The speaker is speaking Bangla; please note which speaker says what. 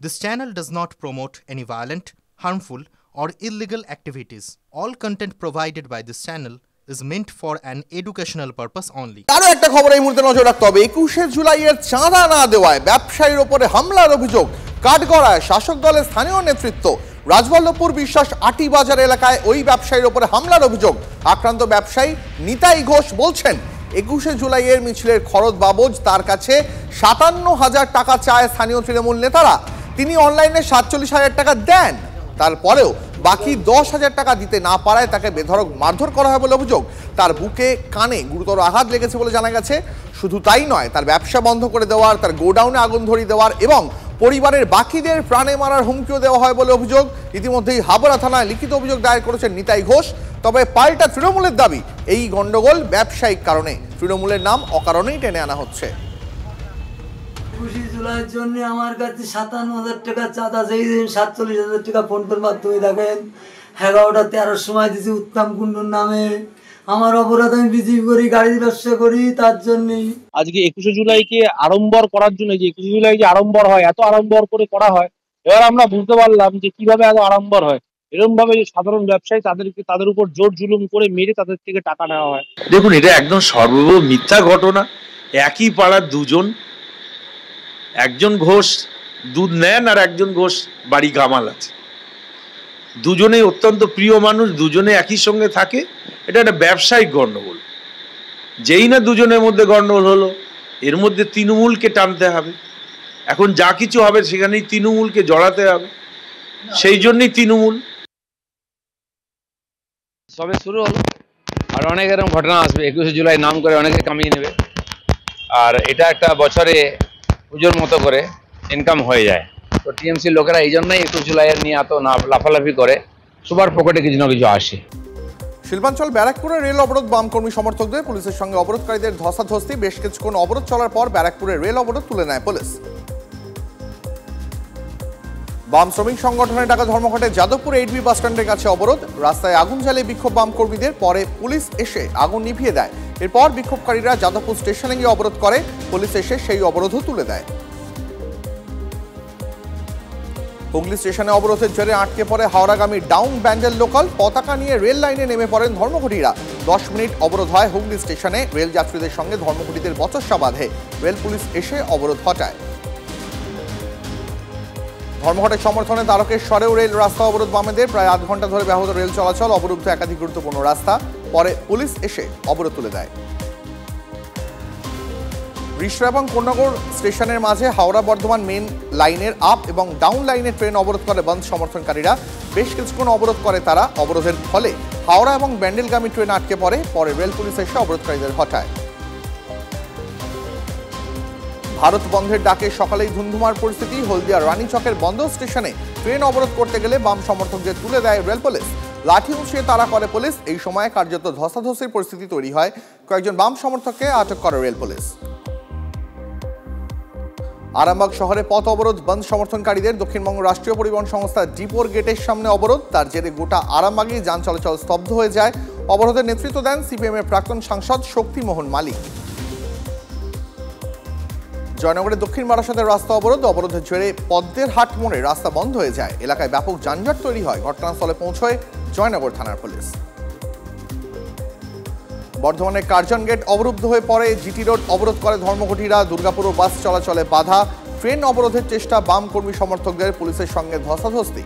Speaker 1: This channel does not promote any violent, harmful, or illegal activities. All content provided by this channel is meant for an educational purpose only.
Speaker 2: আরো একটা খবর এই মুহূর্তে নজর রাখতে হবে। 21শে জুলাইয়ের চাঁদা না দেওয়ায় ব্যবসায়ীর ওপরে হামলার অভিযোগ। কাঠগড়ায় শাসক দলের স্থানীয় নেতৃত্ব। রাজবল্লভপুর বিশ্বাস আটি বাজার এলাকায় ওই ব্যবসায়ীর ওপরে হামলার অভিযোগ। আক্রান্ত ব্যবসায়ী নিতাই ঘোষ বলছেন 21শে জুলাইয়ের মিছিলের খরচ বাবদ তার কাছে ৫৭,০০০ টাকা চায় স্থানীয় তৃণমূল নেতারা। তিনি অনলাইনে ৪৭,০০০ টাকা দেন, তারপরেও বাকি ১০,০০০ টাকা দিতে না পারায় তাকে বেধড়ক মারধর করা হয় বলে অভিযোগ। তার বুকে কানে গুরুতর আঘাত লেগেছে বলে জানা গেছে। শুধু তাই নয়, তার ব্যবসা বন্ধ করে দেওয়ার, তার গোডাউনে আগুন ধরিয়ে দেওয়ার এবং পরিবারের বাকিদের প্রাণে মারার হুমকিও দেওয়া হয় বলে অভিযোগ। ইতিমধ্যেই হাবড়া থানায় লিখিত অভিযোগ দায়ের করেছেন নিতাই ঘোষ। তবে পাল্টা তৃণমূলের দাবি, এই গন্ডগোল ব্যবসায়িক কারণে, তৃণমূলের নাম অকারণেই টেনে আনা হচ্ছে।
Speaker 3: 21শে জুলাইয়ের জন্য আমার কাছে ৫৭,০০০ টাকা চাঁদা সেই ৪৭,০০০ টাকা ফোনপের মাধ্যমে দেখেন ১১টা ১৩ সময় দিয়েছি উত্তম কুণ্ডুর নামে। আমার অপরাধ, আমি বিজেপি করি, গাড়ির ব্যবসা করি, তার জন্যই
Speaker 4: আজকে 21শে জুলাইকে আড়ম্বর করার জন্য, যে 21শে জুলাই যে আড়ম্বর হয়, এত আড়ম্বর করে করা হয়। এবার আমরা বুঝতে পারলাম যে কিভাবে এত আড়ম্বর হয়। এরকম ভাবে যে সাধারণ ব্যবসায়ী তাদের উপর জোর জুলুম করে মেরে তাদের থেকে টাকা নেওয়া হয়।
Speaker 5: দেখুন, এটা একদম সর্বৈব মিথ্যা ঘটনা। একই পাড়ার দুজন, একজন ঘোষ দুধ নেন আর একজন ঘোষ বাড়ি গামাল আছে। দুজনেই অত্যন্ত প্রিয় মানুষ, দুজনে একই সঙ্গে থাকে। এটা একটা ব্যবসায়িক গন্ডগোল। যেই না দুজনের মধ্যে গন্ডগোল হলো, এর মধ্যে তৃণমূলকে টানতে হবে। এখন যা কিছু হবে সেখানেই তৃণমূলকে জড়াতে হবে, সেই জন্যই তৃণমূল।
Speaker 6: সবে শুরু হলো, আর অনেক এরকম ঘটনা আসবে। 21শে জুলাই নাম করে অনেকে কামিয়ে নেবে, আর এটা একটা বছরে পুজোর মতো করে ইনকাম হয়ে যায়। তো টিএমসি লোকেরা এই জন্যই 21 জুলাইয়ের নিয়ে এত লাফালাফি করে, সবার পকেটে কিছু না কিছু আসে।
Speaker 2: শিল্পাঞ্চল ব্যারাকপুরে রেল অবরোধ, বাম কর্মী সমর্থকদের পুলিশের সঙ্গে অবরোধকারীদের ধস্তাধস্তি। বেশ কিছুক্ষণ অবরোধ চলার পর ব্যারাকপুরে রেল অবরোধ তুলে নেয় পুলিশ। বাম শ্রমিক সংগঠনের ডাকা ধর্মঘটে যাদবপুর 8B বাস স্ট্যান্ডের কাছে অবরোধ। রাস্তায় আগুন জ্বালিয়ে বিক্ষোভ বাম কর্মীদের, পরে পুলিশ এসে আগুন নিভিয়ে দেয়। এরপর বিক্ষোভকারীরা যাদবপুর স্টেশনে গিয়ে অবরোধ করে, পুলিশ এসে সেই অবরোধও তুলে দেয়। হুগলি স্টেশনে অবরোধের জেরে আটকে পড়ে হাওড়াগামী ডাউন ব্যান্ডেল লোকাল। পতাকা নিয়ে রেল লাইনে নেমে পড়েন ধর্মঘটীরা। 10 মিনিট অবরোধ হয় হুগলি স্টেশনে। রেল যাত্রীদের সঙ্গে ধর্মঘটীদের বচসা বাঁধে। রেল পুলিশ এসে অবরোধ হটায়। ধর্মঘটের সমর্থনে তারকেশ্বরেও রেল রাস্তা অবরোধ বামেদের। প্রায় আধ ঘন্টা ধরে ব্যাহত রেল চলাচল, অবরুদ্ধ একাধিক গুরুত্বপূর্ণ রাস্তা। পরে পুলিশ এসে অবরোধ তুলে দেয়। রিষড়া এবং কোন্নগর স্টেশনের মাঝে হাওড়া বর্ধমান মেন লাইনের আপ এবং ডাউন লাইনের ট্রেন অবরোধ করে বন্ধ সমর্থনকারীরা। বেশ কিছুক্ষণ অবরোধ করে তারা। অবরোধের ফলে হাওড়া এবং ব্যান্ডেলগামী ট্রেন আটকে পড়ে। পরে রেল পুলিশ এসে অবরোধকারীদের হটায়। ভারত বন্ধের ডাকে সকালেই ধুন্ধুমার পরিস্থিতি। হলদিয়া রানীচকের বন্ধ স্টেশনে ট্রেন অবরোধ করতে গেলে বাম সমর্থকদের তুলে দেয় রেল পুলিশ। লাঠি উঁচিয়ে তাড়া করে পুলিশ। এই সময় কার্যত ধস্তাধস্তির পরিস্থিতি তৈরি হয়। কয়েকজন বাম সমর্থককে আটক করে রেল পুলিশ। আরামবাগ শহরে পথ অবরোধ বন্ধ সমর্থনকারীদের। দক্ষিণবঙ্গ রাষ্ট্রীয় পরিবহন সংস্থা ডিপোর গেটের সামনে অবরোধ। তার জেরে গোটা আরামবাগে যান চলাচল স্তব্ধ হয়ে যায়। অবরোধের নেতৃত্ব দেন সিপিএমের প্রাক্তন সাংসদ শক্তিমোহন মালিক। জয়নগরের দক্ষিণ বারাসাতের রাস্তা অবরোধ। অবরোধের জেরে পদ্মের হাট মোড়ে রাস্তা বন্ধ হয়ে যায়। এলাকায় ব্যাপক যানজট তৈরি হয়। ঘটনাস্থলে পৌঁছয় জয়নগর থানার পুলিশ। বর্ধমানের কার্জন গেট অবরুদ্ধ হয়ে পড়ে। জিটি রোড অবরোধ করে ধর্মঘটীরা। দুর্গাপুরও বাস চলাচলে বাধা। ট্রেন অবরোধের চেষ্টা বাম কর্মী সমর্থকদের, পুলিশের সঙ্গে ধস্তাধস্তি।